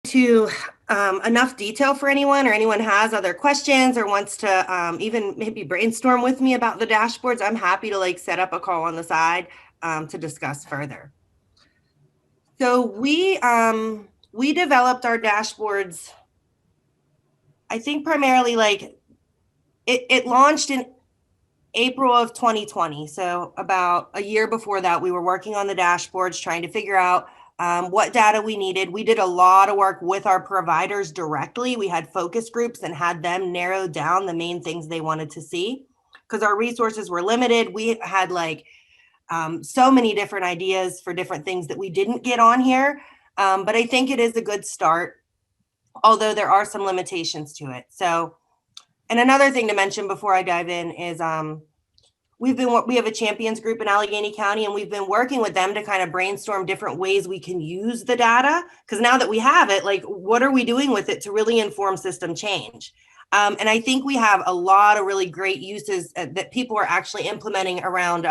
to enough detail for anyone, or anyone has other questions or wants to even maybe brainstorm with me about the dashboards, I'm happy to like set up a call on the side to discuss further. So we developed our dashboards, I think primarily like it launched in April of 2020. So about a year before that, we were working on the dashboards, trying to figure out what data we needed. We did a lot of work with our providers directly. We had focus groups and had them narrow down the main things they wanted to see because our resources were limited. We had like so many different ideas for different things that we didn't get on here. But I think it is a good start, although there are some limitations to it. So, and another thing to mention before I dive in is we have a champions group in Allegheny County, and we've been working with them to kind of brainstorm different ways we can use the data. Because now that we have it, like, what are we doing with it to really inform system change? And I think we have a lot of really great uses that people are actually implementing around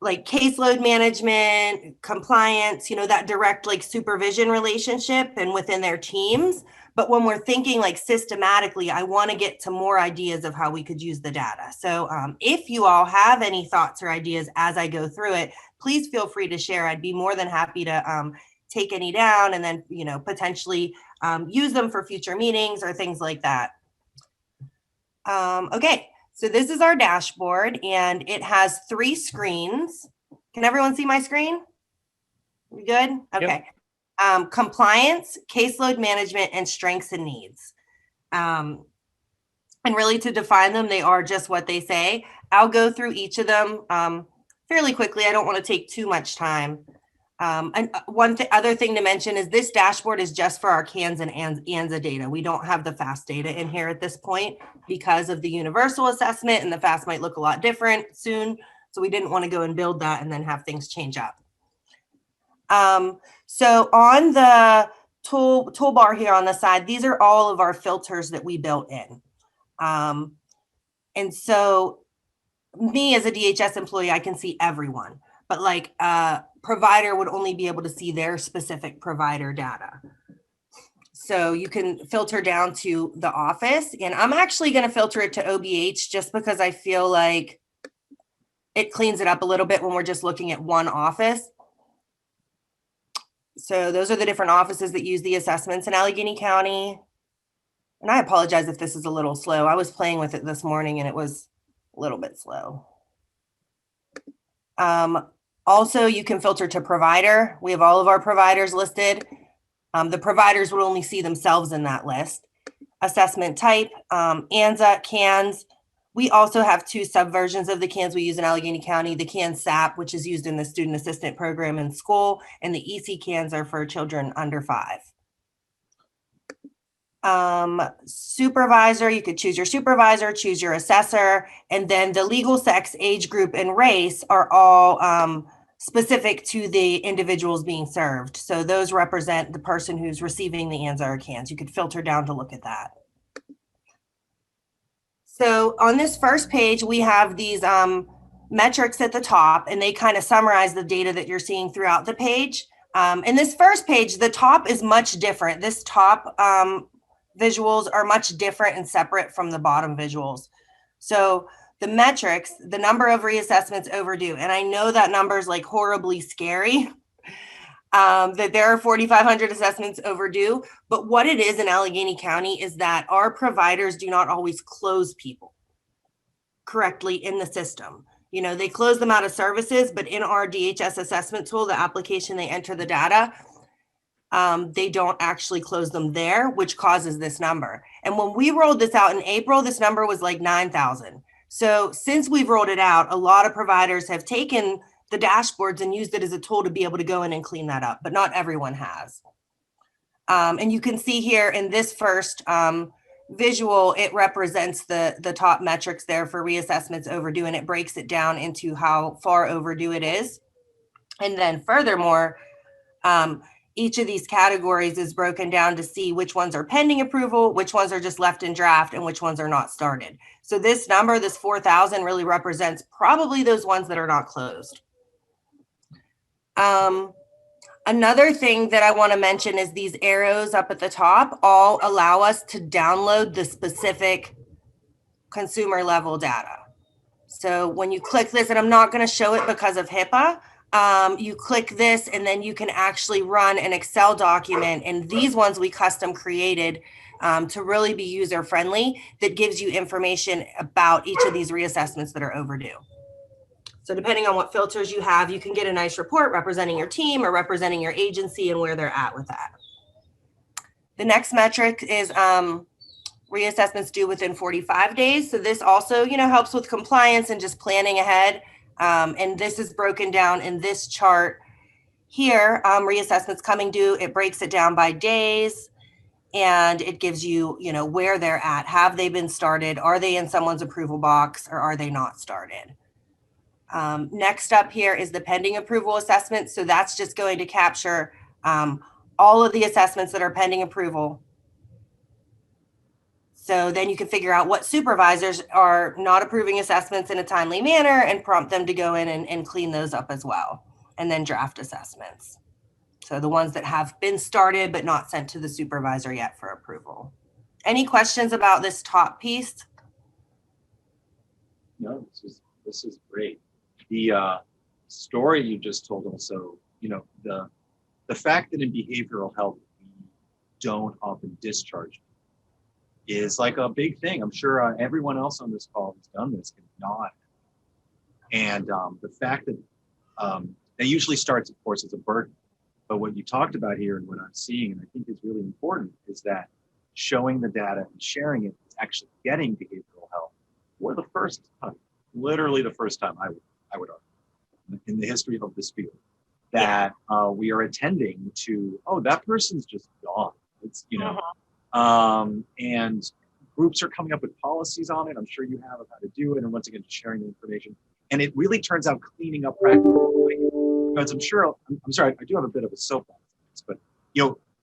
like caseload management, compliance, that direct like supervision relationship and within their teams. But when we're thinking like systematically, I want to get to more ideas of how we could use the data. So if you all have any thoughts or ideas as I go through it, please feel free to share. I'd be more than happy to take any down and then, potentially use them for future meetings or things like that. Okay. So this is our dashboard, and it has 3 screens. Can everyone see my screen? We good? Okay. Yep. Compliance, caseload management, and strengths and needs. And really to define them, they are just what they say. I'll go through each of them fairly quickly. I don't want to take too much time. And other thing to mention is this dashboard is just for our CANS and ANZA data. We don't have the FAST data in here at this point because of the universal assessment, and the FAST might look a lot different soon. So we didn't want to go and build that and then have things change up. So on the toolbar here on the side, these are all of our filters that we built in. And so me as a DHS employee, I can see everyone, but like provider would only be able to see their specific provider data. So you can filter down to the office, and I'm actually going to filter it to OBH just because I feel like it cleans it up a little bit when we're just looking at one office. So those are the different offices that use the assessments in Allegheny County. And I apologize if this is a little slow. I was playing with it this morning and it was a little bit slow. Also, you can filter to provider. We have all of our providers listed. The providers would only see themselves in that list. Assessment type, ANZA, CANS. We also have 2 subversions of the CANS we use in Allegheny County. The CANS SAP, which is used in the student assistant program in school, and the EC CANS are for children under 5. Supervisor, you could choose your supervisor, choose your assessor, and then the legal sex, age group, and race are all specific to the individuals being served. So those represent the person who's receiving the ANZA or CANS. You could filter down to look at that. So on this first page, we have these metrics at the top, and they kind of summarize the data that you're seeing throughout the page. In this first page, the top is much different. This top visuals are much different and separate from the bottom visuals. So the metrics, the number of reassessments overdue, and I know that number is like horribly scary, that there are 4,500 assessments overdue, but what it is in Allegheny County is that our providers do not always close people correctly in the system. They close them out of services, but in our DHS assessment tool, the application they enter the data, they don't actually close them there, which causes this number. And when we rolled this out in April, this number was like 9,000. So since we've rolled it out, a lot of providers have taken the dashboards and used it as a tool to be able to go in and clean that up, but not everyone has. And you can see here in this first visual, it represents the top metrics there for reassessments overdue, and it breaks it down into how far overdue it is. And then furthermore, each of these categories is broken down to see which ones are pending approval, which ones are just left in draft, and which ones are not started. So this number, this 4,000, really represents probably those ones that are not closed. Another thing that I want to mention is these arrows up at the top all allow us to download the specific consumer level data. So when you click this, and I'm not going to show it because of HIPAA, you click this and then you can actually run an Excel document. And these ones we custom created to really be user friendly, that gives you information about each of these reassessments that are overdue. So depending on what filters you have, you can get a nice report representing your team or representing your agency and where they're at with that. The next metric is reassessments due within 45 days. So this also, helps with compliance and just planning ahead. And this is broken down in this chart here. Reassessments coming due, it breaks it down by days, and it gives you, where they're at. Have they been started? Are they in someone's approval box, or are they not started? Next up here is the pending approval assessment. So that's just going to capture all of the assessments that are pending approval. So then you can figure out what supervisors are not approving assessments in a timely manner and prompt them to go in and clean those up as well. And then draft assessments. So the ones that have been started but not sent to the supervisor yet for approval. Any questions about this top piece? No, this is great. The story you just told also, the fact that in behavioral health we don't often discharge is like a big thing. I'm sure everyone else on this call who's done this can nod. And the fact that it usually starts, of course, as a burden. But what you talked about here and what I'm seeing, and I think is really important, is that showing the data and sharing it is actually getting behavioral health for the first time, literally the first time, I would argue, in the history of this field, that we are attending to, that person's just gone. It's, and groups are coming up with policies on it. I'm sure you have of how to do it. And once again, just sharing the information. And it really turns out cleaning up practically. Because I'm sorry, I do have a bit of a soapbox, but,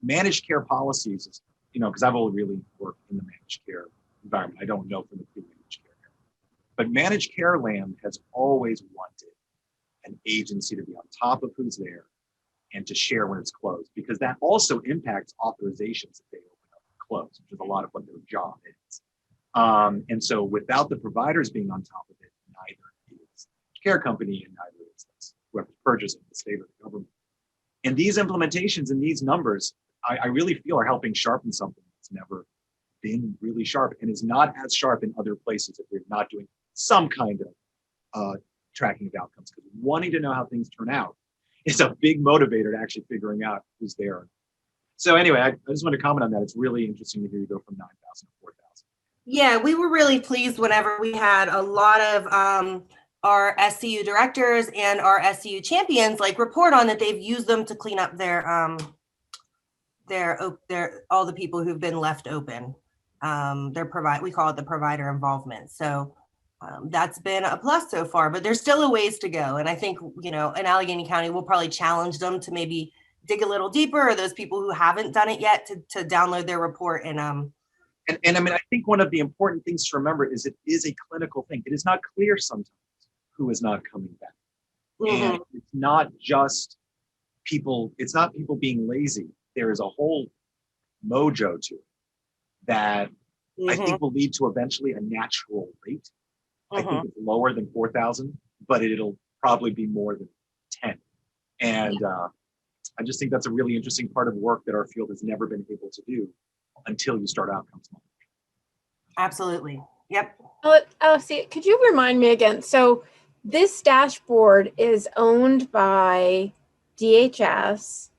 managed care policies is, because I've only really worked in the managed care environment. I don't know from the pre-managed care. But managed care land has always wanted an agency to be on top of who's there and to share when it's closed, because that also impacts authorizations that they open up and close, which is a lot of what their job is. And so without the providers being on top of it, neither is the care company and neither is whoever's purchasing, the state or the government. And these implementations and these numbers, I really feel are helping sharpen something that's never been really sharp and is not as sharp in other places if we're not doing some kind of tracking of outcomes. Because wanting to know how things turn out is a big motivator to actually figuring out who's there. So anyway, I just want to comment on that. It's really interesting to hear you go from 9,000 to 4,000. Yeah, we were really pleased whenever we had a lot of our SCU directors and our SCU champions report on that they've used them to clean up their all the people who've been left open. We call it the provider involvement. So that's been a plus so far, but there's still a ways to go. And I think, in Allegheny County, we'll probably challenge them to maybe dig a little deeper, or those people who haven't done it yet to download their report. And I mean, I think one of the important things to remember is it is a clinical thing. It is not clear sometimes who is not coming back. Mm-hmm. And it's not just people, it's not people being lazy. There is a whole mojo to it that I think will lead to eventually a natural rate. I think it's lower than 4,000, but it'll probably be more than 10. And I just think that's a really interesting part of work that our field has never been able to do until you start outcomes monitoring. Absolutely. Yep. See, could you remind me again? So this dashboard is owned by DHS,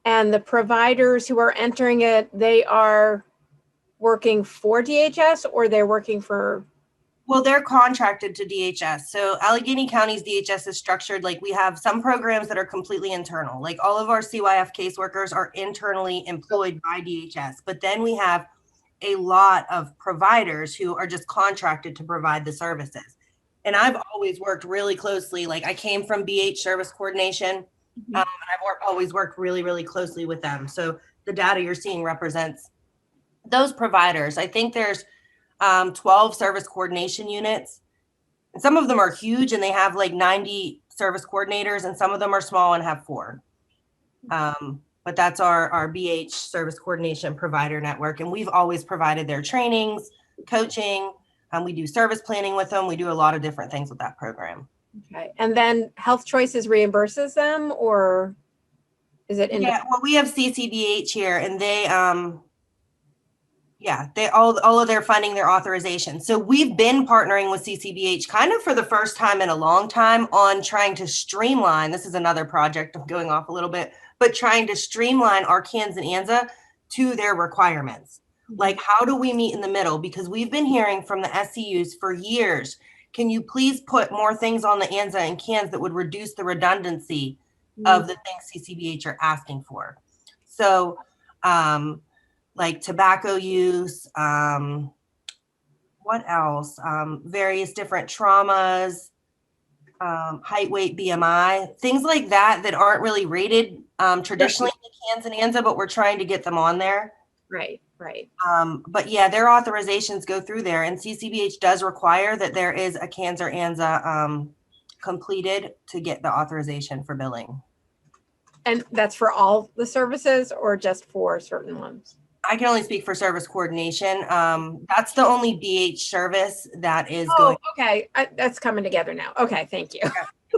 and the providers who are entering it, they are working for DHS, or they're working for? Well, they're contracted to DHS. So Allegheny County's DHS is structured we have some programs that are completely internal. All of our CYF caseworkers are internally employed by DHS, but then we have a lot of providers who are just contracted to provide the services. And I've always worked really closely. I came from BH service coordination, and I've always worked really, really closely with them. So the data you're seeing represents those providers. I think there's 12 service coordination units. And some of them are huge and they have 90 service coordinators, and some of them are small and have 4. But that's our BH service coordination provider network. And we've always provided their trainings, coaching. We do service planning with them. We do a lot of different things with that program. Okay. And then Health Choices reimburses them, or is it? Yeah, well, we have CCBH here, and they, they all of their funding, their authorization. So we've been partnering with CCBH kind of for the first time in a long time on trying to streamline. This is another project. I'm going off a little bit, but trying to streamline our CANs and ANZA to their requirements. Like, how do we meet in the middle? Because we've been hearing from the SCUs for years, can you please put more things on the ANZA and CANs that would reduce the redundancy of the things CCBH are asking for? So, like tobacco use, what else? Various different traumas, height, weight, BMI, things like that that aren't really rated traditionally in CANs and ANZA, but we're trying to get them on there. Right, right. But yeah, their authorizations go through there, and CCBH does require that there is a CANs or ANZA completed to get the authorization for billing. And that's for all the services or just for certain ones? I can only speak for service coordination. That's the only BH service that is going. Okay. That's coming together now. Okay. Thank you.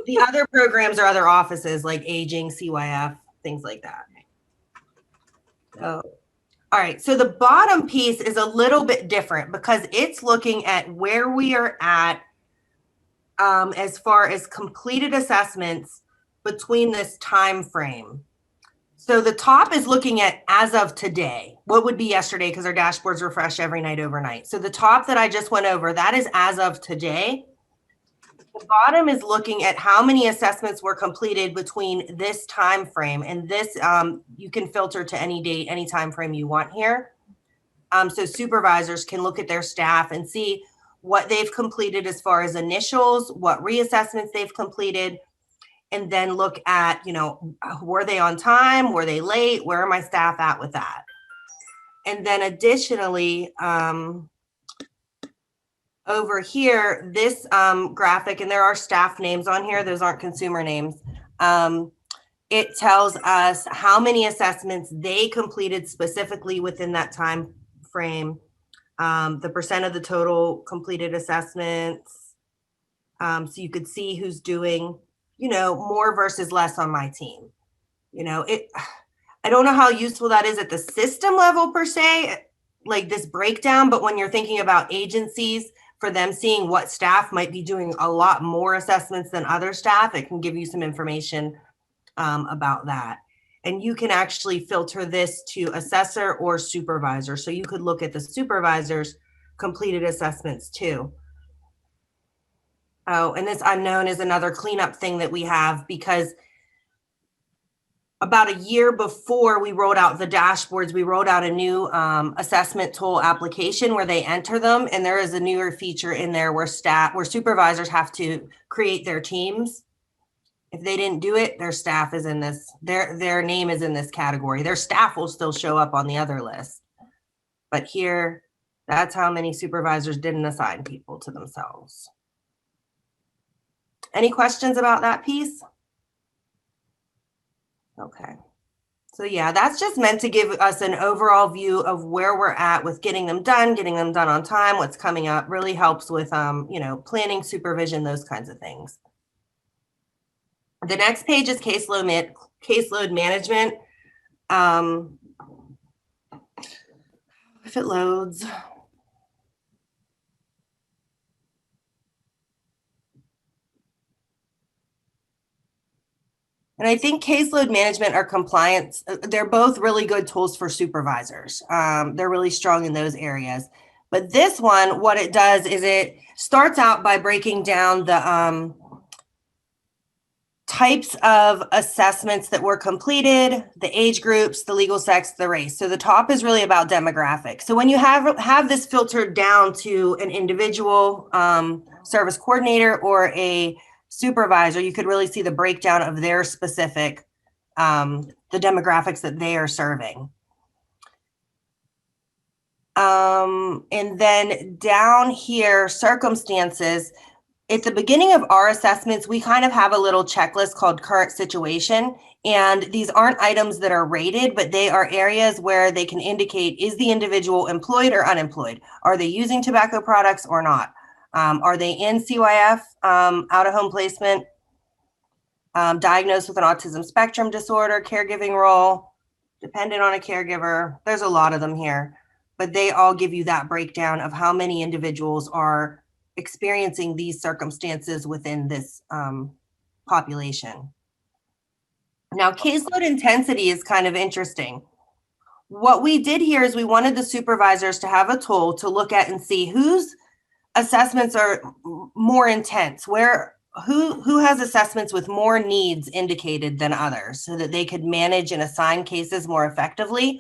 The other programs are other offices like aging, CYF, things like that. So, all right. So the bottom piece is a little bit different because it's looking at where we are at as far as completed assessments between this time frame. So the top is looking at as of today. What would be yesterday, because our dashboards refresh every night overnight. So the top that I just went over, that is as of today. The bottom is looking at how many assessments were completed between this time frame, and this you can filter to any date, any time frame you want here. So supervisors can look at their staff and see what they've completed as far as initials, what reassessments they've completed, and then look at, you know, were they on time? Were they late? Where are my staff at with that? And then additionally, over here, this graphic, and there are staff names on here, those aren't consumer names. It tells us how many assessments they completed specifically within that time frame, the percent of the total completed assessments. So you could see who's doing, you know, more versus less on my team. You know, I don't know how useful that is at the system level per se, like this breakdown, but when you're thinking about agencies, for them seeing what staff might be doing a lot more assessments than other staff, it can give you some information about that. And you can actually filter this to assessor or supervisor. So you could look at the supervisor's completed assessments too. Oh, and this unknown is another cleanup thing that we have, because about a year before we rolled out the dashboards, we rolled out a new assessment tool application where they enter them. And there is a newer feature in there where supervisors have to create their teams. If they didn't do it, their staff is in this, their name is in this category. Their staff will still show up on the other list. But here, that's how many supervisors didn't assign people to themselves. Any questions about that piece? Okay. So yeah, that's just meant to give us an overall view of where we're at with getting them done on time, what's coming up. Really helps with, you know, planning, supervision, those kinds of things. The next page is caseload management. If it loads. And I think caseload management or compliance, they're both really good tools for supervisors. They're really strong in those areas. But this one, what it does is it starts out by breaking down the types of assessments that were completed, the age groups, the legal sex, the race. So the top is really about demographics. So when you have this filtered down to an individual service coordinator or a supervisor, you could really see the breakdown of their specific, the demographics that they are serving. And then down here, circumstances. At the beginning of our assessments, we kind of have a little checklist called current situation. And these aren't items that are rated, but they are areas where they can indicate, is the individual employed or unemployed? Are they using tobacco products or not? Are they in CYF, out of home placement, diagnosed with an autism spectrum disorder, caregiving role, dependent on a caregiver? There's a lot of them here, but they all give you that breakdown of how many individuals are experiencing these circumstances within this population. Now, caseload intensity is kind of interesting. What we did here is we wanted the supervisors to have a tool to look at and see whose assessments are more intense, who has assessments with more needs indicated than others, so that they could manage and assign cases more effectively.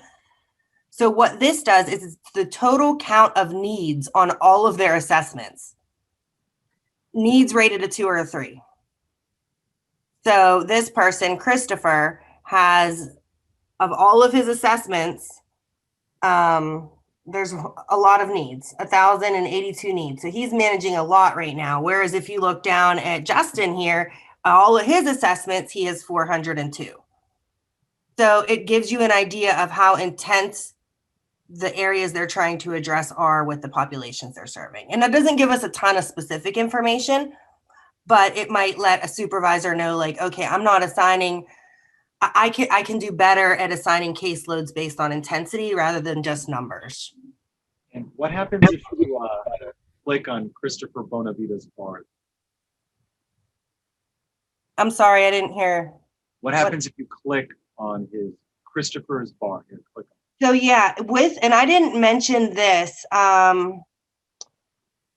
So what this does is it's the total count of needs on all of their assessments. Needs rated a 2 or a 3. So this person, Christopher, has, of all of his assessments, there's a lot of needs, 1,082 needs. So he's managing a lot right now. Whereas if you look down at Justin here, all of his assessments, he has 402. So it gives you an idea of how intense the areas they're trying to address are with the populations they're serving. And that doesn't give us a ton of specific information, but it might let a supervisor know, like, okay, I'm not assigning, I can do better at assigning caseloads based on intensity rather than just numbers. And what happens if you click on Christopher Bonavita's bar? I'm sorry, I didn't hear. What happens if you click on his Christopher's bar? Here, click on. So yeah, and I didn't mention this.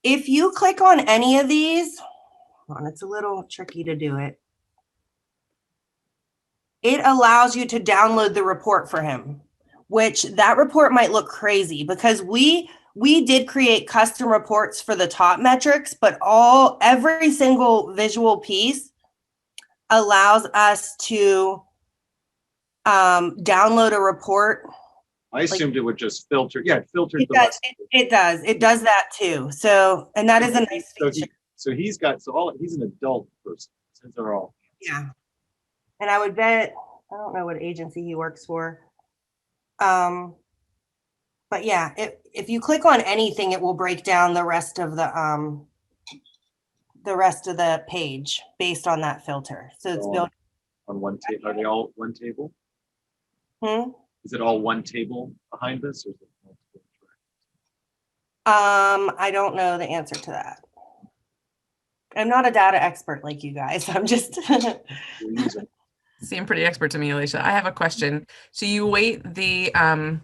If you click on any of these, it's a little tricky to do it. It allows you to download the report for him, which that report might look crazy because we did create custom reports for the top metrics, but every single visual piece allows us to download a report. I assumed it would just filter. Yeah, it filters. It does that too. So, and that is a nice feature. He's an adult person. Since they're all. Yeah. And I would bet, I don't know what agency he works for. But yeah, if you click on anything, it will break down the rest of the page based on that filter. So it's built on one table. Are they all one table? Is it all one table behind this, or is it multiple? I don't know the answer to that. I'm not a data expert like you guys. I'm just seem pretty expert to me, Alicia. I have a question. So you weight the are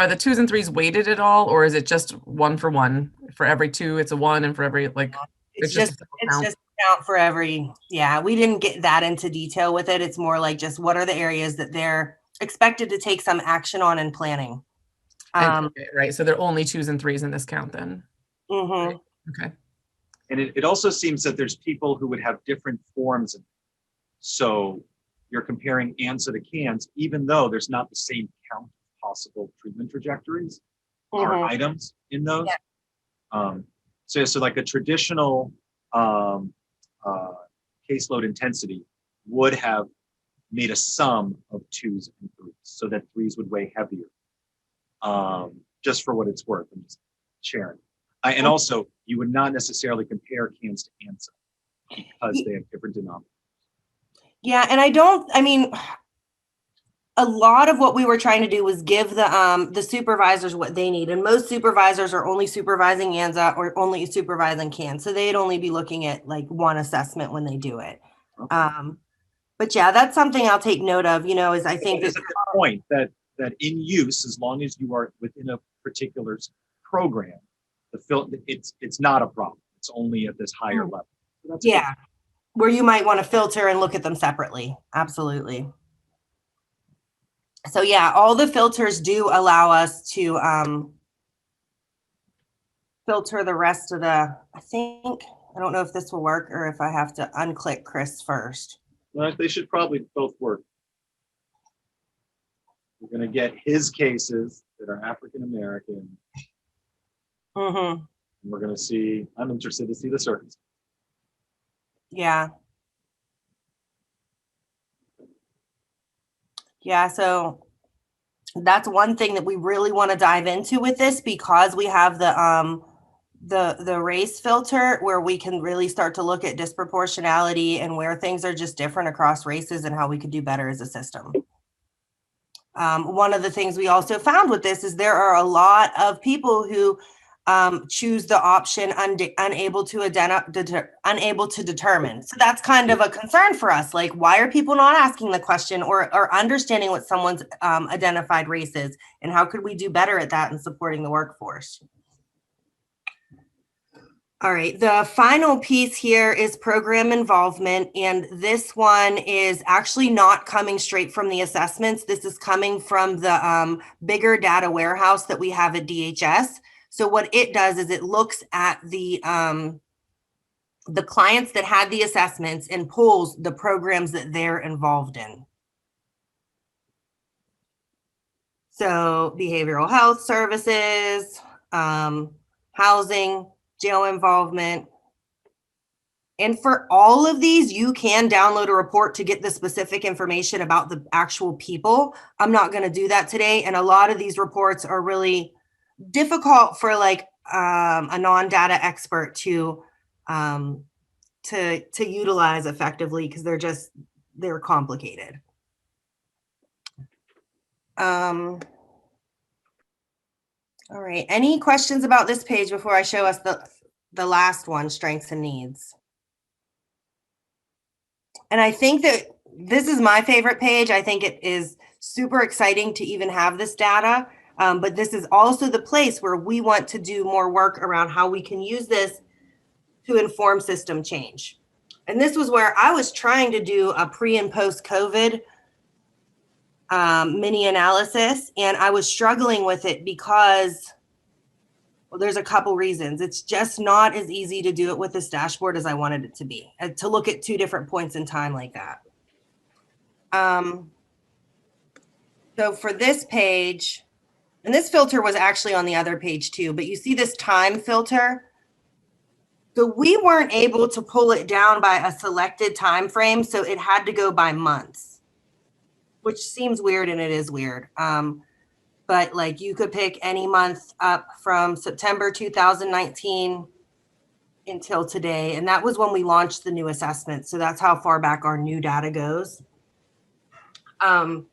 the 2s and 3s weighted at all, or is it just 1 for 1? For every 2, it's a 1, and for every it's just count for every. Yeah, we didn't get that into detail with it. It's more like just what are the areas that they're expected to take some action on in planning. Right. So there are only 2s and 3s in this count then. Mm-hmm. Right. Okay. And it also seems that there's people who would have different forms. So you're comparing ANSA to CANS, even though there's not the same count of possible treatment trajectories or items in those. Yeah. So like a traditional caseload intensity would have made a sum of 2s and 3s so that 3s would weigh heavier. Just for what it's worth, I'm just sharing. And also, you would not necessarily compare CANS to ANSA because they have different denominators. Yeah, and a lot of what we were trying to do was give the supervisors what they need. And most supervisors are only supervising ANSA or only supervising CANS. So they'd only be looking at like one assessment when they do it. Okay. But yeah, that's something I'll take note of, is I think there's a good point that in use, as long as you are within a particular program, it's not a problem. It's only at this higher level. So that's yeah, where you might want to filter and look at them separately. Absolutely. So yeah, all the filters do allow us to filter the rest of I don't know if this will work or if I have to unclick Chris first. Well, they should probably both work. We're going to get his cases that are African-American. Mm-hmm. We're going to see, I'm interested to see the circumstances. Yeah. Yeah, so that's one thing that we really want to dive into with this, because we have the race filter where we can really start to look at disproportionality and where things are just different across races and how we could do better as a system. One of the things we also found with this is there are a lot of people who choose the option unable to determine. So that's kind of a concern for us. Like, why are people not asking the question or understanding what someone's identified race is, and how could we do better at that in supporting the workforce? All right, the final piece here is program involvement, and this one is actually not coming straight from the assessments. This is coming from the bigger data warehouse that we have at DHS. So what it does is it looks at the clients that had the assessments and pulls the programs that they're involved in. So behavioral health services, housing, jail involvement. And for all of these, you can download a report to get the specific information about the actual people. I'm not going to do that today. And a lot of these reports are really difficult for like a non-data expert to utilize effectively, because they're complicated. All right. Any questions about this page before I show us the last one, strengths and needs? And I think that this is my favorite page. I think it is super exciting to even have this data. But this is also the place where we want to do more work around how we can use this to inform system change. And this was where I was trying to do a pre and post COVID mini analysis, and I was struggling with it because, well, there's a couple reasons. It's just not as easy to do it with this dashboard as I wanted it to be, to look at two different points in time like that. So for this page, and this filter was actually on the other page too, but you see this time filter. So we weren't able to pull it down by a selected time frame, so it had to go by months, which seems weird, and it is weird. But like, you could pick any month up from September 2019 until today. And that was when we launched the new assessment. So that's how far back our new data goes. That's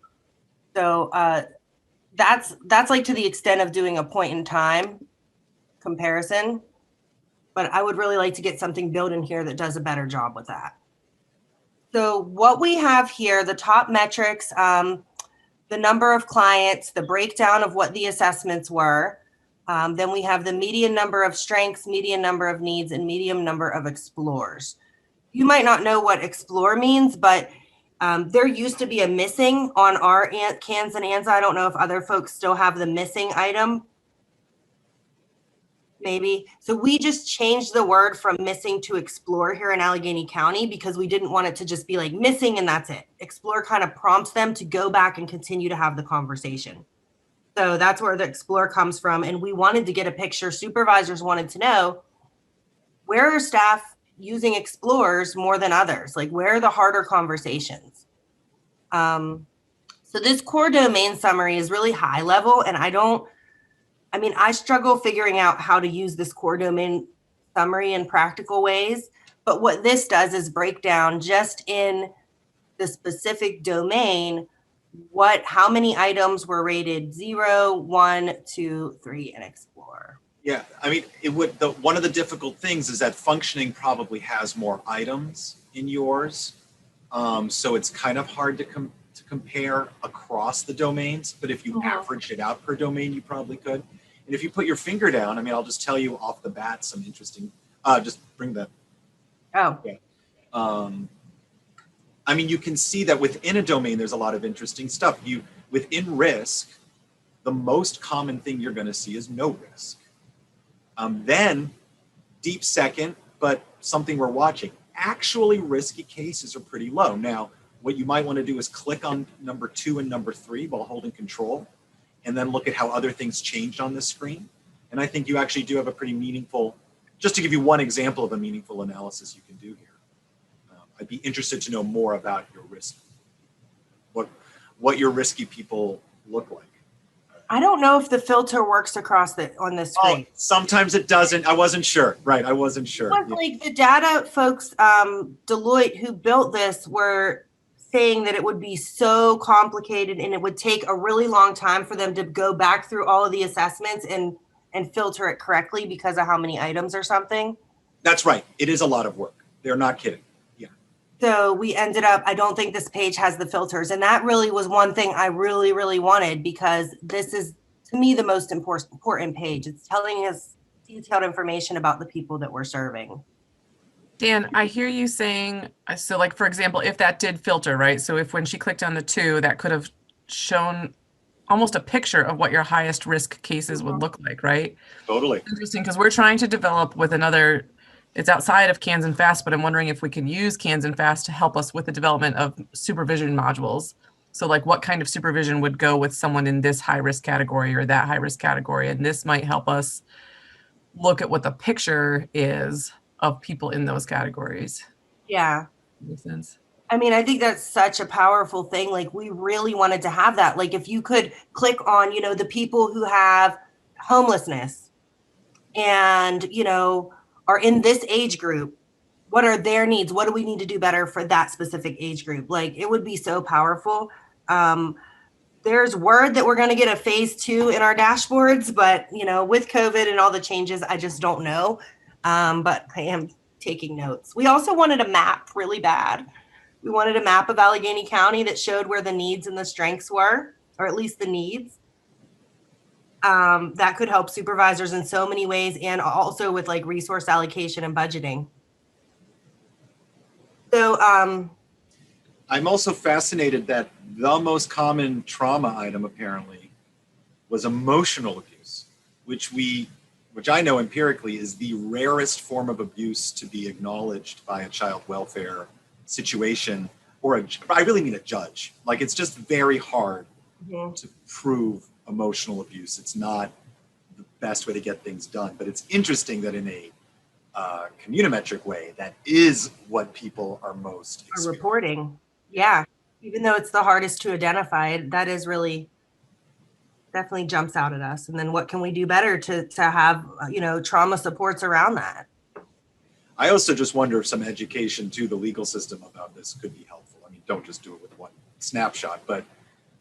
like to the extent of doing a point in time comparison. But I would really like to get something built in here that does a better job with that. So what we have here, the top metrics, the number of clients, the breakdown of what the assessments were. Then we have the median number of strengths, median number of needs, and median number of explorers. You might not know what explore means, but there used to be a missing on our cans and ANZA. I don't know if other folks still have the missing item. Maybe. So we just changed the word from missing to explore here in Allegheny County, because we didn't want it to just be like missing and that's it. Explore kind of prompts them to go back and continue to have the conversation. So that's where the explore comes from. And we wanted to get a picture. Supervisors wanted to know, where are staff using explorers more than others? Like, where are the harder conversations? So this core domain summary is really high level, and I struggle figuring out how to use this core domain summary in practical ways. But what this does is break down just in the specific domain how many items were rated 0, 1, 2, 3, and explore. Yeah, I mean, one of the difficult things is that functioning probably has more items in yours. So it's kind of hard to compare across the domains, but if you average it out per domain, you probably could. And if you put your finger down, I mean, I'll just tell you off the bat some interesting, just bring that. Oh. Okay. I mean, you can see that within a domain, there's a lot of interesting stuff. Within risk, the most common thing you're going to see is no risk. Then deep second, but something we're watching. Actually, risky cases are pretty low. Now, what you might want to do is click on number 2 and number 3 while holding control, and then look at how other things changed on the screen. And I think you actually do have a pretty meaningful, just to give you one example of a meaningful analysis you can do here. I'd be interested to know more about your risk. what your risky people look like. I don't know if the filter works across on the Oh, screen. sometimes it doesn't. I wasn't sure. Right, I wasn't sure. But like the data folks, Deloitte, who built this, were saying that it would be so complicated and it would take a really long time for them to go back through all of the assessments and filter it correctly because of how many items or something. That's right. It is a lot of work. They're not kidding. Yeah. So we ended up, I don't think this page has the filters. And that really was one thing I really, really wanted, because this is, to me, the most important page. It's telling us detailed information about the people that we're serving. Dan, I hear you saying, so like, for example, if that did filter, right? So if when she clicked on the 2, that could have shown almost a picture of what your highest risk cases would look like, right? Totally. Interesting, because we're trying to develop with another, it's outside of CANS and FAST, but I'm wondering if we can use CANS and FAST to help us with the development of supervision modules. So like what kind of supervision would go with someone in this high risk category or that high risk category? And this might help us look at what the picture is of people in those categories. Yeah. Makes sense. I mean, I think that's such a powerful thing. Like, we really wanted to have that. Like, if you could click on, the people who have homelessness and, are in this age group, what are their needs? What do we need to do better for that specific age group? Like, it would be so powerful. There's word that we're going to get a phase 2 in our dashboards, but, with COVID and all the changes, I just don't know. But I am taking notes. We also wanted a map really bad. We wanted a map of Allegheny County that showed where the needs and the strengths were, or at least the needs. That could help supervisors in so many ways, and also with like resource allocation and budgeting. So I'm also fascinated that the most common trauma item apparently was emotional abuse, which I know empirically is the rarest form of abuse to be acknowledged by a child welfare situation, or I really mean a judge. Like, it's just very hard to prove emotional abuse. It's not the best way to get things done, but it's interesting that in a communimetric way, that is what people are most reporting. Yeah, even though it's the hardest to identify, that is really definitely jumps out at us. And then what can we do better to have trauma supports around that? I also just wonder if some education to the legal system about this could be helpful. I mean, don't just do it with one snapshot, but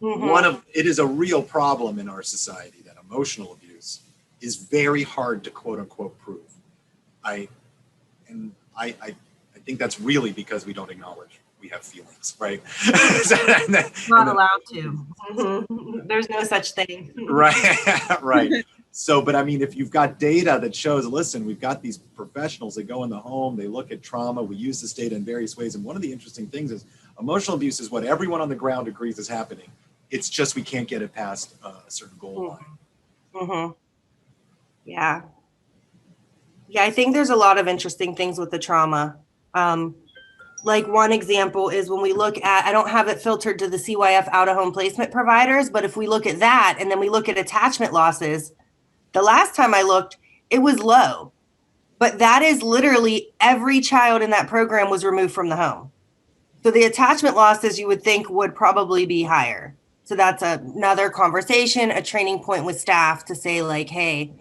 it is a real problem in our society that emotional abuse is very hard to quote unquote prove. I think that's really because we don't acknowledge we have feelings, right? Not allowed to. There's no such thing. Right, right. So, but I mean, if you've got data that shows, listen, we've got these professionals that go in the home, they look at trauma, we use this data in various ways. And one of the interesting things is emotional abuse is what everyone on the ground agrees is happening. It's just we can't get it past a certain goal line. Yeah. Yeah, I think there's a lot of interesting things with the trauma. Like one example is when we look at, I don't have it filtered to the CYF out-of-home placement providers, but if we look at that and then we look at attachment losses, the last time I looked, it was low. But that is literally every child in that program was removed from the home. So the attachment losses you would think would probably be higher. So that's another conversation, a training point with staff to say like, hey,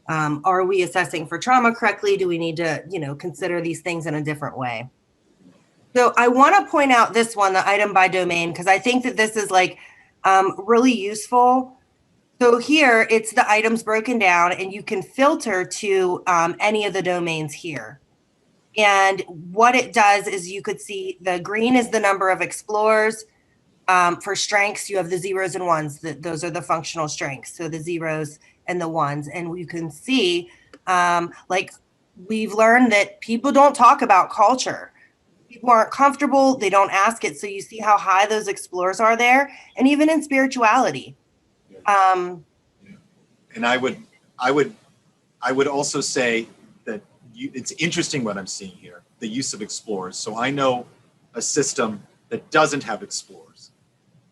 are we assessing for trauma correctly? Do we need to, consider these things in a different way? So I want to point out this one, the item by domain, because I think that this is like really useful. So here it's the items broken down and you can filter to any of the domains here. And what it does is you could see the green is the number of explorers. For strengths, you have the 0s and 1s. Those are the functional strengths. So the 0s and the 1s. And you can see, like we've learned that people don't talk about culture. People aren't comfortable. They don't ask it. So you see how high those explorers are there. And even in spirituality. And I would also say that it's interesting what I'm seeing here, the use of explorers. So I know a system that doesn't have explorers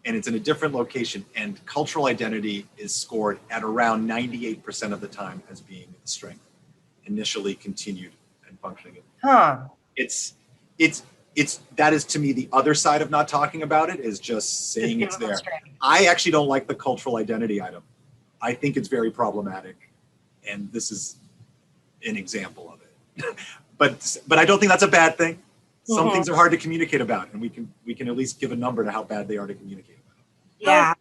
and it's in a different location, and cultural identity is scored at around 98% of the time as being the strength, initially continued and functioning. Huh. It's that is to me the other side of not talking about it, is just saying it's there. I actually don't like the cultural identity item. I think it's very problematic, and this is an example of it. but I don't think that's a bad thing. Some things are hard to communicate about, and we can at least give a number to how bad they are to communicate about. Yeah.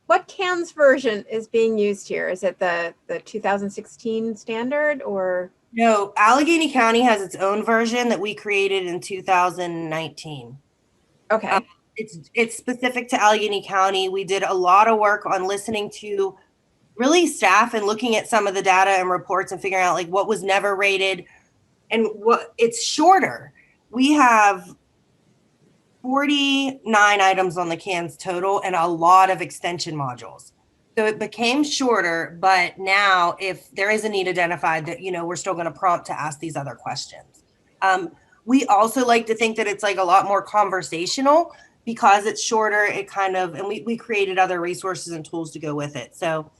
What CAN's version is being used here? Is it the 2016 standard, or? No, Allegheny County has its own version that we created in 2019. Okay. It's specific to Allegheny County. We did a lot of work on listening to really staff and looking at some of the data and reports and figuring out like what was never rated and what it's shorter. We have 49 items on the CANs total and a lot of extension modules. So it became shorter, but now if there is a need identified, that, we're still going to prompt to ask these other questions. We also like to think that it's like a lot more conversational because it's shorter. It kind of, and we created other resources and tools to go with it. So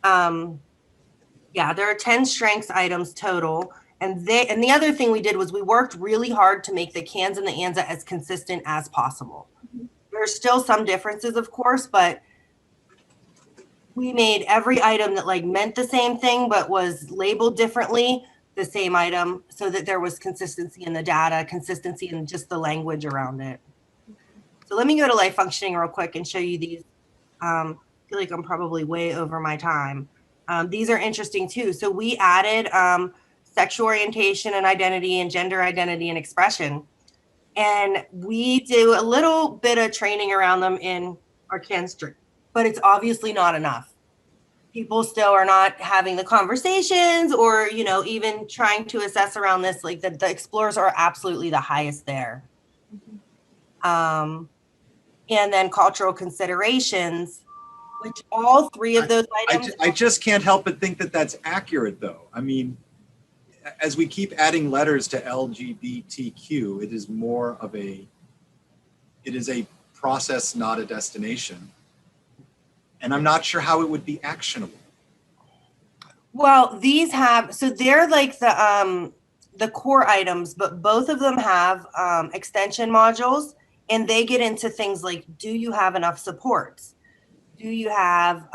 yeah, there are 10 strengths items total. And the other thing we did was we worked really hard to make the CANs and the ANZA as consistent as possible. There's still some differences, of course, but we made every item that like meant the same thing but was labeled differently the same item, so that there was consistency in the data, consistency in just the language around it. So let me go to life functioning real quick and show you these. I feel like I'm probably way over my time. These are interesting too. So we added sexual orientation and identity and gender identity and expression. And we do a little bit of training around them in our CANs, but it's obviously not enough. People still are not having the conversations or, even trying to assess around this, like the explorers are absolutely the highest there. And then cultural considerations, which all three of those items. I just can't help but think that that's accurate, though. I mean, as we keep adding letters to LGBTQ, it is a process, not a destination. And I'm not sure how it would be actionable. Well, so they're like the core items, but both of them have extension modules, and they get into things like, do you have enough supports? Do you have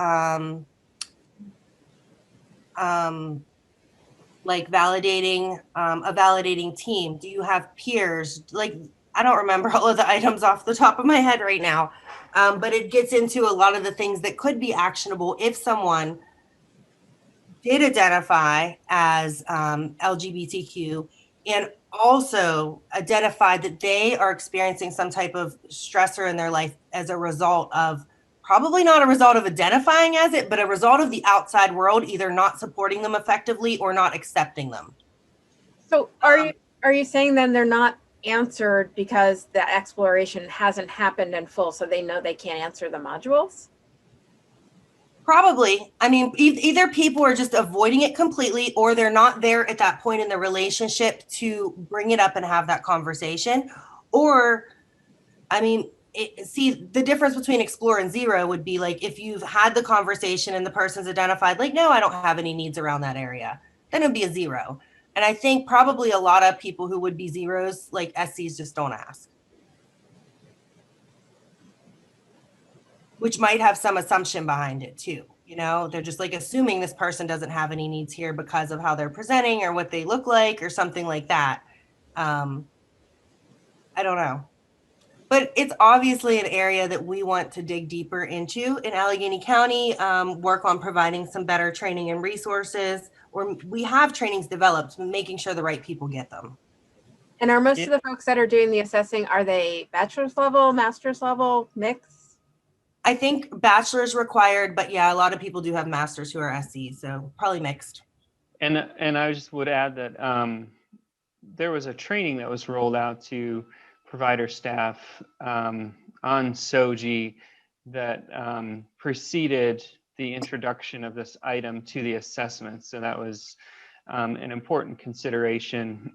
like validating a validating team? Do you have peers? Like, I don't remember all of the items off the top of my head right now, but it gets into a lot of the things that could be actionable if someone did identify as LGBTQ and also identified that they are experiencing some type of stressor in their life as a result of, probably not a result of identifying as it, but a result of the outside world either not supporting them effectively or not accepting them. So are you saying then they're not answered because the exploration hasn't happened in full, so they know they can't answer the modules? Probably. I mean, either people are just avoiding it completely, or they're not there at that point in the relationship to bring it up and have that conversation. Or, I mean, see, the difference between explore and zero would be like if you've had the conversation and the person's identified like, no, I don't have any needs around that area, then it would be a zero. And I think probably a lot of people who would be zeros, like SCs, just don't ask, which might have some assumption behind it too. They're just like assuming this person doesn't have any needs here because of how they're presenting or what they look like or something like that. I don't know. But it's obviously an area that we want to dig deeper into in Allegheny County, work on providing some better training and resources, or we have trainings developed, making sure the right people get them. And are most of the folks that are doing the assessing, are they bachelor's level, master's level, mix? I think bachelor's required, but yeah, a lot of people do have masters who are SC, so probably mixed. And I just would add that there was a training that was rolled out to provider staff on SOGI that preceded the introduction of this item to the assessment. So that was an important consideration.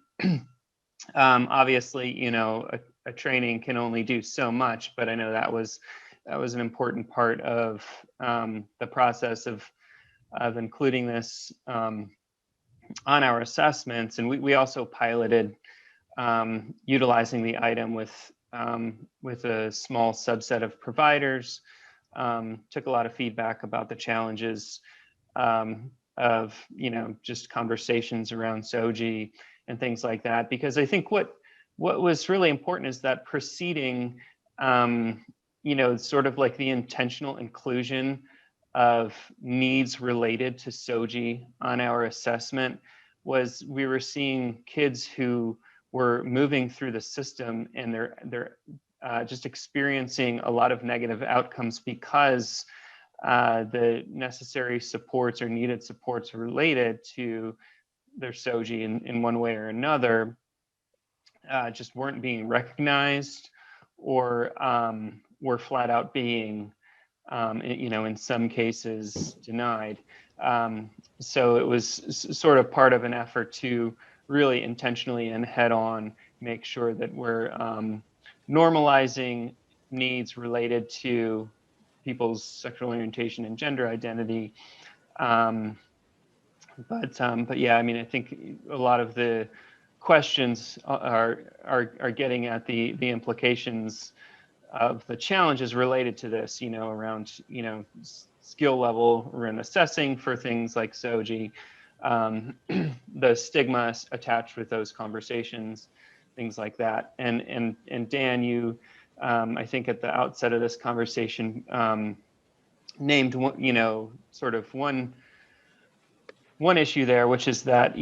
Obviously, a training can only do so much, but I know that was an important part of the process of including this on our assessments. And we also piloted utilizing the item with a small subset of providers. Took a lot of feedback about the challenges of, just conversations around SOGI and things like that. Because I think what was really important is that preceding, sort of like the intentional inclusion of needs related to SOGI on our assessment was we were seeing kids who were moving through the system and they're just experiencing a lot of negative outcomes because the necessary supports or needed supports related to their SOGI in one way or another just weren't being recognized or were flat out being, in some cases denied. So it was sort of part of an effort to really intentionally and head on make sure that we're normalizing needs related to people's sexual orientation and gender identity. But yeah, I mean, I think a lot of the questions are getting at the implications of the challenges related to this, around, skill level around assessing for things like SOGI, the stigma attached with those conversations, things like that. And Dan, you, I think at the outset of this conversation, named one, sort of one issue there, which is that,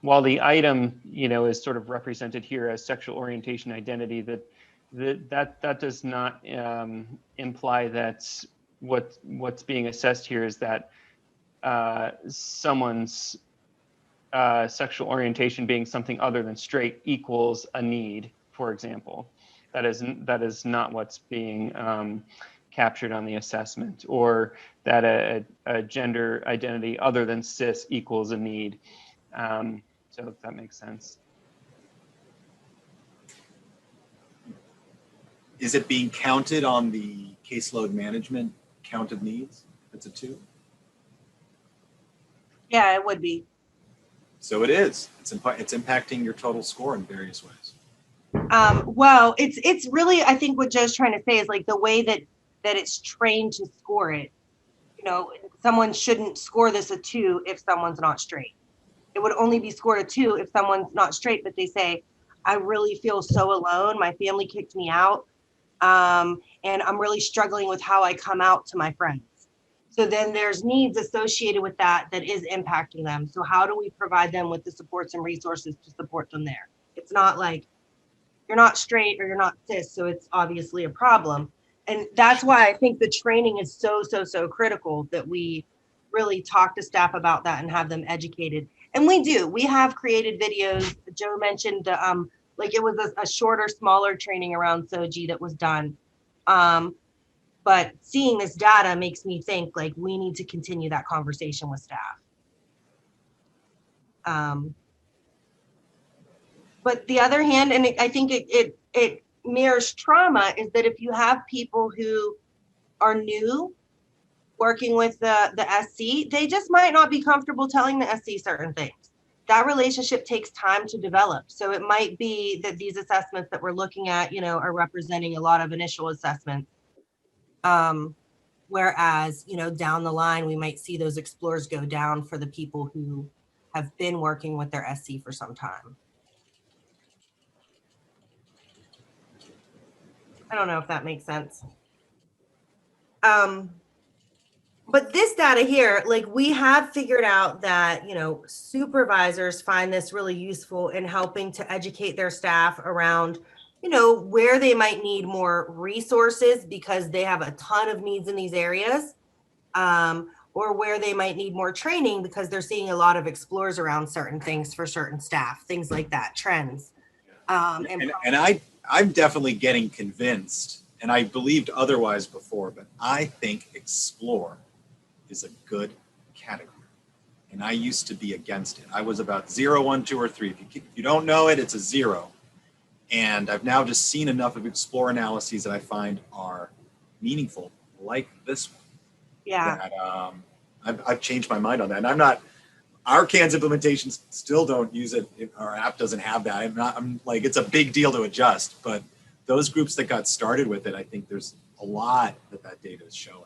while the item, is sort of represented here as sexual orientation identity, that does not imply that what's being assessed here is that someone's sexual orientation being something other than straight equals a need, for example. That is not what's being captured on the assessment, or that a gender identity other than cis equals a need. So if that makes sense. Is it being counted on the caseload management count of needs? It's a 2? Yeah, it would be. So it is. It's impacting your total score in various ways. Well, it's really, I think what Joe's trying to say is like the way that it's trained to score it. Someone shouldn't score this a 2 if someone's not straight. It would only be scored a 2 if someone's not straight, but they say, I really feel so alone. My family kicked me out. And I'm really struggling with how I come out to my friends. So then there's needs associated with that is impacting them. So how do we provide them with the supports and resources to support them there? It's not like you're not straight or you're not cis, so it's obviously a problem. And that's why I think the training is so critical, that we really talk to staff about that and have them educated. And we do. We have created videos. Joe mentioned like it was a shorter, smaller training around SOGI that was done. But seeing this data makes me think like we need to continue that conversation with staff. But the other hand, and I think it mirrors trauma, is that if you have people who are new working with the SC, they just might not be comfortable telling the SC certain things. That relationship takes time to develop. So it might be that these assessments that we're looking at, are representing a lot of initial assessments. Whereas, down the line, we might see those explorers go down for the people who have been working with their SC for some time. I don't know if that makes sense. But this data here, like we have figured out that, supervisors find this really useful in helping to educate their staff around, where they might need more resources because they have a ton of needs in these areas, or where they might need more training because they're seeing a lot of explorers around certain things for certain staff, things like that, trends. And I'm definitely getting convinced, and I believed otherwise before, but I think explore is a good category. And I used to be against it. I was about 0, 1, 2, or 3. If you don't know it, it's a 0. And I've now just seen enough of explore analyses that I find are meaningful, like this one. Yeah. That, I've changed my mind on that. And I'm not Our CANS implementations still don't use it. Our app doesn't have that. I'm like, it's a big deal to adjust, but those groups that got started with it, I think there's a lot that data is showing.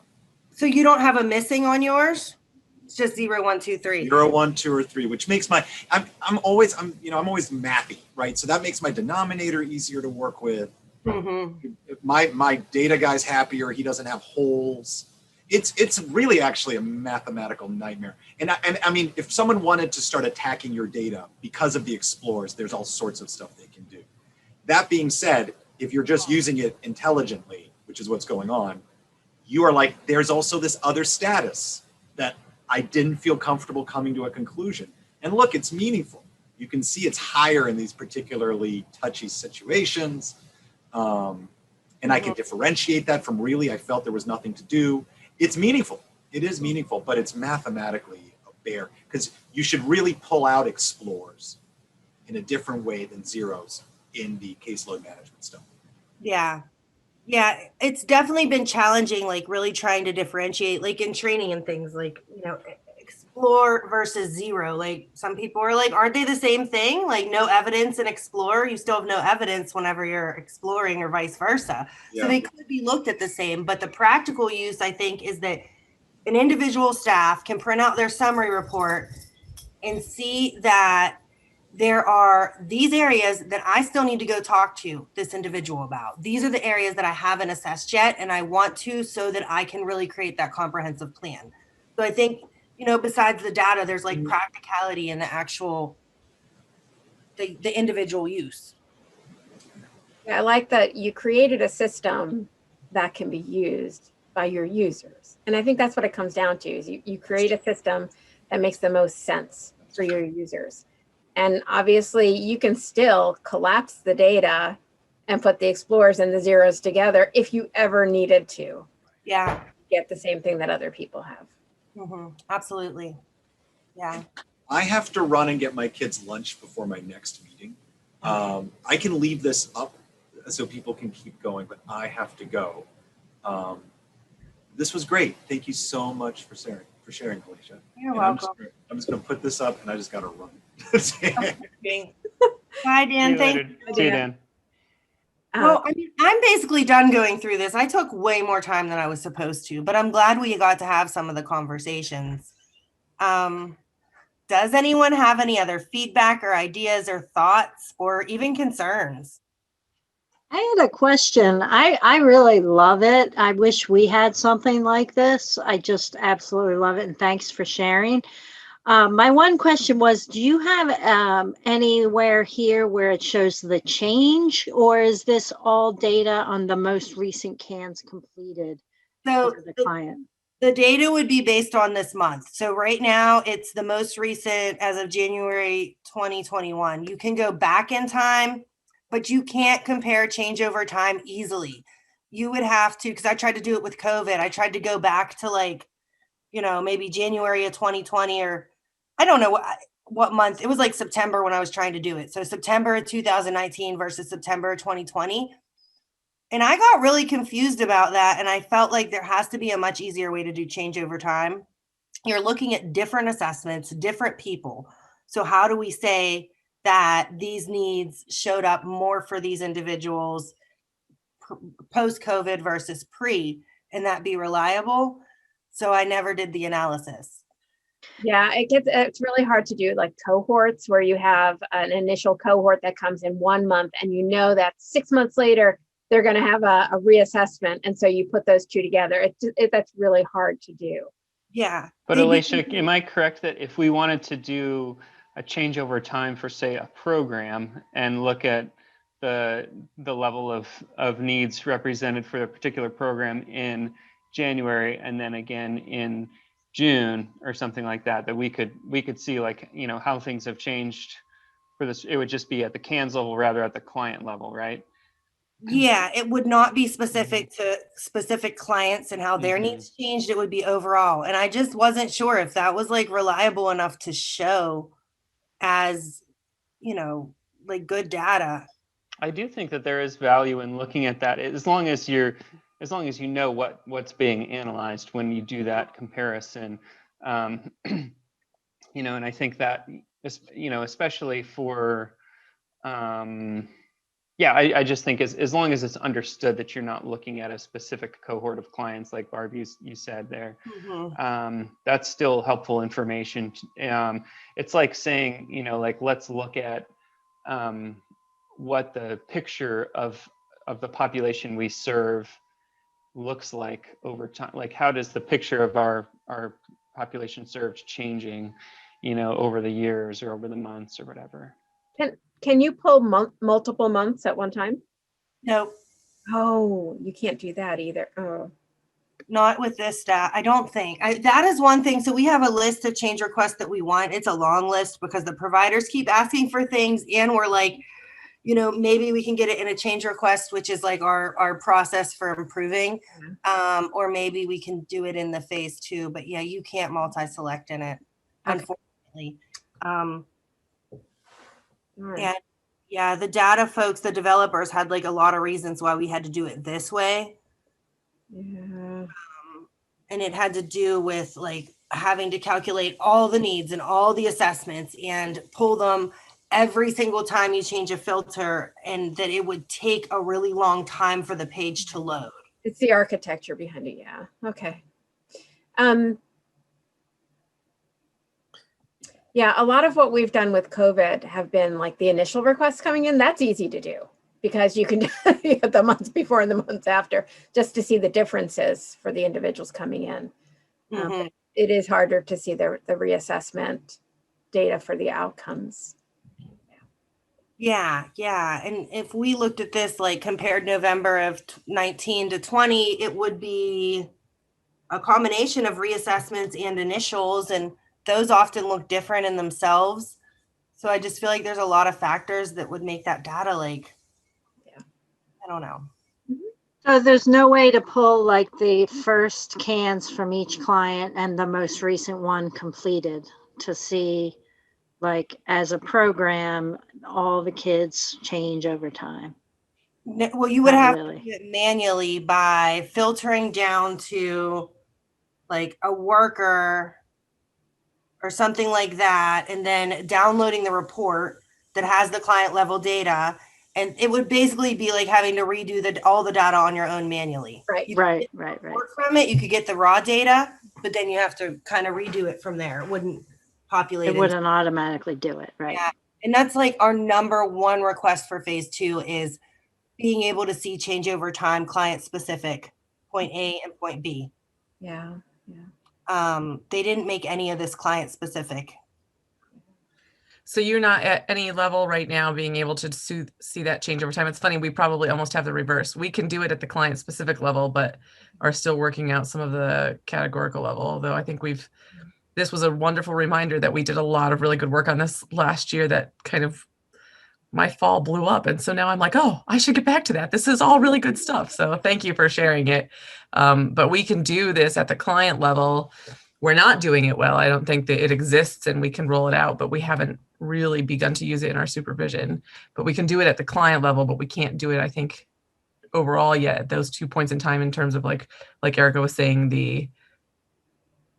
So you don't have a missing on yours? It's just 0, 1, 2, 3. 0, 1, 2, or 3, which makes I'm always mathy, right? So that makes my denominator easier to work with. Mm-hmm. My data guy's happier. He doesn't have holes. It's really actually a mathematical nightmare. And I mean, if someone wanted to start attacking your data because of the explores, there's all sorts of stuff they can do. That being said, if you're just using it intelligently, which is what's going on, you are like, there's also this other status that I didn't feel comfortable coming to a conclusion. And look, it's meaningful. You can see it's higher in these particularly touchy situations. And I can differentiate that from really, I felt there was nothing to do. It's meaningful. It is meaningful, but it's mathematically a bear, because you should really pull out explores in a different way than zeros in the caseload management stuff. Yeah. Yeah. It's definitely been challenging, like really trying to differentiate, like in training and things, like, explore versus zero. Like some people are like, aren't they the same thing? Like no evidence in explore, you still have no evidence whenever you're exploring, or vice versa. Yeah. So they could be looked at the same, but the practical use, I think, is that an individual staff can print out their summary report and see that there are these areas that I still need to go talk to this individual about. These are the areas that I haven't assessed yet, and I want to, so that I can really create that comprehensive plan. So I think, besides the data, there's like practicality in the actual, the individual use. Yeah, I like that you created a system that can be used by your users. And I think that's what it comes down to, is you create a system that makes the most sense for your users. And obviously you can still collapse the data and put the explorers and the zeros together if you ever needed to. Yeah. Get the same thing that other people have. Mm-hmm. Absolutely. Yeah. I have to run and get my kids lunch before my next meeting. I can leave this up so people can keep going, but I have to go. This was great. Thank you so much for sharing, Alicia. You're welcome. I'm just going to put this up, and I just got to run. Bye, Dan. Thank you. See you, Dan. Well, I mean, I'm basically done going through this. I took way more time than I was supposed to, but I'm glad we got to have some of the conversations. Does anyone have any other feedback or ideas or thoughts or even concerns? I had a question. I really love it. I wish we had something like this. I just absolutely love it. And thanks for sharing. My one question was, do you have anywhere here where it shows the change, or is this all data on the most recent CANs completed for the client? The data would be based on this month. So right now it's the most recent as of January 2021. You can go back in time, but you can't compare change over time easily. You would have to, because I tried to do it with COVID. I tried to go back to maybe January of 2020, or I don't know what month. It was like September when I was trying to do it. So September of 2019 versus September of 2020. And I got really confused about that. And I felt like there has to be a much easier way to do change over time. You're looking at different assessments, different people. So how do we say that these needs showed up more for these individuals post-COVID versus pre, and that be reliable? So I never did the analysis. Yeah, it's really hard to do like cohorts where you have an initial cohort that comes in 1 month, and that 6 months later they're going to have a reassessment, and so you put those two together. That's really hard to do. Yeah. But Alicia, am I correct that if we wanted to do a change over time for, say, a program and look at the level of needs represented for a particular program in January and then again in June or something like that, that we could see how things have changed for this? It would just be at the CANs level rather at the client level, right? Yeah, it would not be specific to specific clients and how their needs changed. It would be overall. And I just wasn't sure if that was reliable enough to show as, good data. I do think that there is value in looking at that, as long as you know what's being analyzed when you do that comparison. And I think that, especially for, I just think as long as it's understood that you're not looking at a specific cohort of clients, like Barb, you said there, that's still helpful information. It's like saying, let's look at what the picture of the population we serve looks like over time. Like, how does the picture of our population served changing, over the years or over the months or whatever? Can you pull multiple months at one time? No, Oh, you can't do that either. Oh, not with this stat. I don't think. That is one thing. So we have a list of change requests that we want. It's a long list because the providers keep asking for things, and we're like, maybe we can get it in a change request, which is like our process for improving, or maybe we can do it in the phase 2. But yeah, you can't multi-select in it, unfortunately. And yeah, the data folks, the developers had like a lot of reasons why we had to do it this way. yeah. And it had to do with like having to calculate all the needs and all the assessments and pull them every single time you change a filter, and that it would take a really long time for the page to load. It's the architecture behind it. Yeah. Okay. Yeah, a lot of what we've done with COVID have been like the initial requests coming in. That's easy to do because you can do the months before and the months after just to see the differences for the individuals coming in. It is harder to see the reassessment data for the outcomes. Yeah. And if we looked at this, like compared November of 19 to 20, it would be a combination of reassessments and initials, and those often look different in themselves. So I just feel like there's a lot of factors that would make that data like, I don't know. So there's no way to pull like the first cans from each client and the most recent one completed to see, like, as a program, all the kids change over time. Well, you would Not have really. to do it manually by filtering down to like a worker or something like that, and then downloading the report that has the client level data. And it would basically be like having to redo all the data on your own manually. Right. You could Right, get right, right. report from it, you could get the raw data, but then you have to kind of redo it from there. It wouldn't populate. It wouldn't automatically do it, right? Yeah. And that's like our number one request for phase 2 is being able to see change over time, client specific, point A and point B. Yeah. They didn't make any of this client specific. So you're not at any level right now being able to see that change over time. It's funny, we probably almost have the reverse. We can do it at the client specific level, but are still working out some of the categorical level. Although I think this was a wonderful reminder that we did a lot of really good work on this last year that kind of my fall blew up. And so now I'm like, oh, I should get back to that. This is all really good stuff. So thank you for sharing it. But we can do this at the client level. We're not doing it well. I don't think that it exists and we can roll it out, but we haven't really begun to use it in our supervision. But we can do it at the client level, but we can't do it, I think, overall yet at those 2 points in time in terms of like Erica was saying,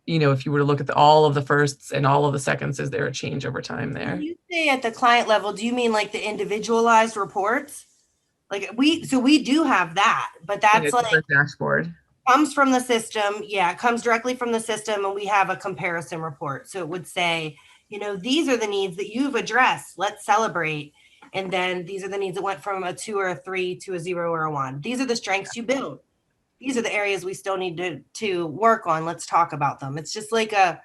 if you were to look at all of the firsts and all of the seconds, is there a change over time there? When you say at the client level, do you mean like the individualized reports? Like we do have that, but that's like dashboard. Comes from the system. Yeah, it comes directly from the system, and we have a comparison report. So it would say, these are the needs that you've addressed. Let's celebrate. And then these are the needs that went from a 2 or a 3 to a 0 or a 1. These are the strengths you built. These are the areas we still need to work on. Let's talk about them. It's just like a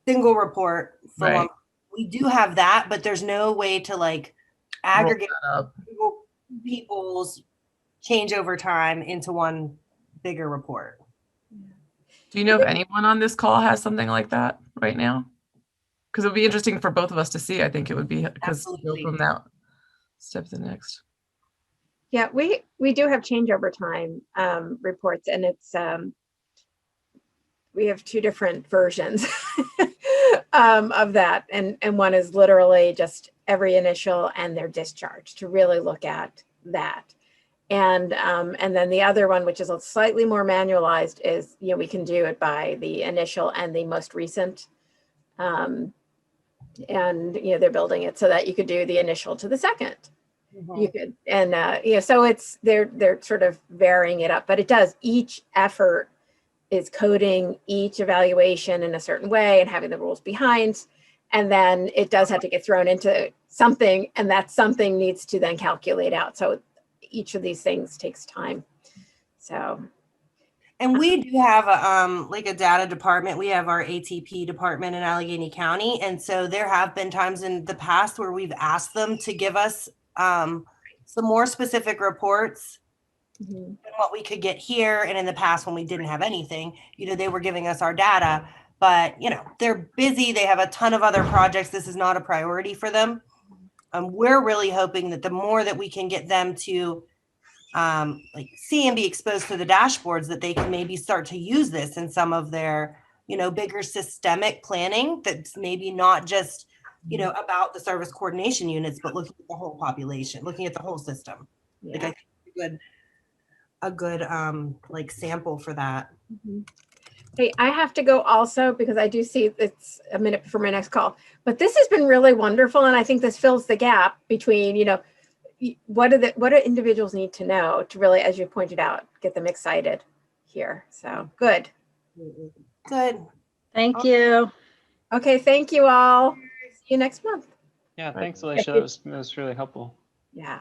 single report for Right. one. We do have that, but there's no way to like aggregate people's change over time into one bigger report. Do you know if anyone on this call has something like that right now? Because it would be interesting for both of us to see. I think it would be because from that step to the next. Yeah, we do have change over time reports, and it's we have 2 different versions of that, and one is literally just every initial and their discharge to really look at that, and then the other one, which is a slightly more manualized, is we can do it by the initial and the most recent And, you know, they're building it so that you could do the initial to the second. Mhm. You could, and, you know, so they're sort of varying it up, but it does, each effort is coding each evaluation in a certain way and having the rules behind. And then it does have to get thrown into something, and that something needs to then calculate out. So each of these things takes time. So, And we do have like a data department. We have our ATP department in Allegheny County. And so there have been times in the past where we've asked them to give us some more specific reports than what we could get here. And in the past, when we didn't have anything, you know, they were giving us our data, but, you know, they're busy. They have a ton of other projects. This is not a priority for them. We're really hoping that the more that we can get them to like see and be exposed to the dashboards, that they can maybe start to use this in some of their, you know, bigger systemic planning that's maybe not just, you know, about the service coordination units, but looking at the whole population, looking at the whole system. Like I think a good like sample for that. Hey, I have to go also because I do see it's a minute for my next call, but this has been really wonderful. And I think this fills the gap between, you know, what do individuals need to know to really, as you pointed out, get them excited here. So good. Good. Thank you. Okay, thank you all. See you next month. Yeah, thanks, Alicia. That was really helpful. Yeah.